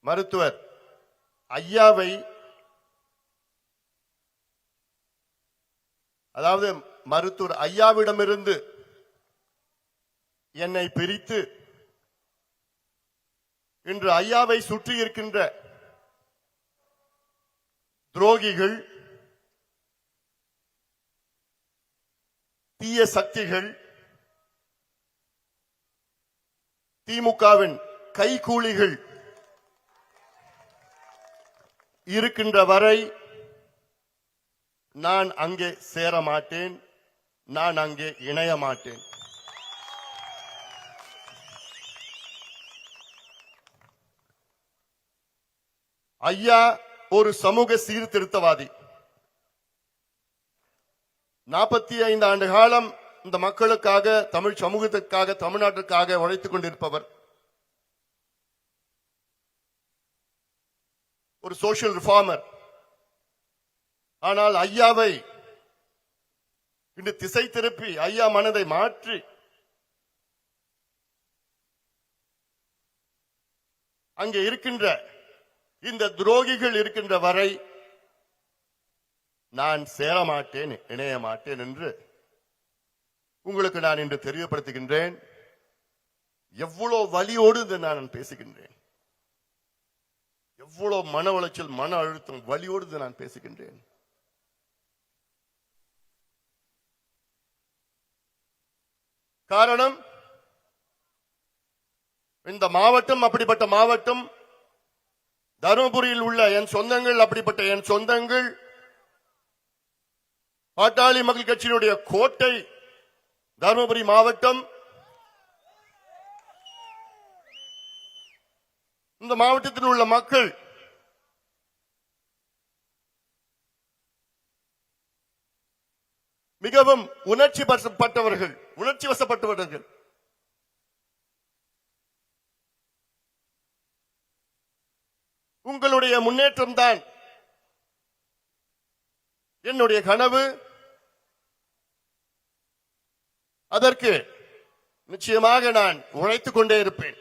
மருத்துவர் ஐயாவை, அதாவது மருத்துவர் ஐயாவிடமிருந்து என்னை பிரித்து இன்று ஐயாவை சுற்றி இருக்கின்ற துரோகிகள், தீய சக்திகள், திமுகவின் கைகூலிகள் இருக்கின்ற வரை நான் அங்கே சேர மாட்டேன், நான் அங்கே இணைய மாட்டேன். ஐயா ஒரு சமூக சீர்திருத்தவாதி. 45 ஆண்டு காலம் இந்த மக்களுக்காக, தமிழ் சமூகத்திற்காக, தமிழ்நாட்டிற்காக உழைத்துக் கொண்டிருப்பவர். ஒரு சோசியல் ரிஃபார்மர். ஆனால் ஐயாவை இன்று திசை திருப்பி ஐயா மனதை மாற்றி அங்கே இருக்கின்ற இந்த துரோகிகள் இருக்கின்ற வரை நான் சேரமாட்டேன், இணைய மாட்டேன் என்று உங்களுக்கு நான் இன்று தெரியப்படுத்துகின்றேன். எவ்வளவு வலியோடு நான் பேசுகின்றேன், எவ்வளவு மன உளைச்சல், மன அழுத்தம், வலியோடு நான் பேசுகின்றேன். காரணம், இந்த மாவட்டம் அப்படிப்பட்ட மாவட்டம், தருமபுரியில் உள்ள என் சொந்தங்கள் அப்படிப்பட்ட என் சொந்தங்கள், பாட்டாளி மக்கள் கட்சியினுடைய கோட்டை தருமபுரி மாவட்டம். இந்த மாவட்டத்தில் உள்ள மக்கள் மிகவும் உணர்ச்சி வசப்பட்டவர்கள். உங்களுடைய முன்னேற்றம் தான் என்னுடைய கனவு. அதற்கு நிச்சயமாக நான் உழைத்துக் கொண்டே இருப்பேன்.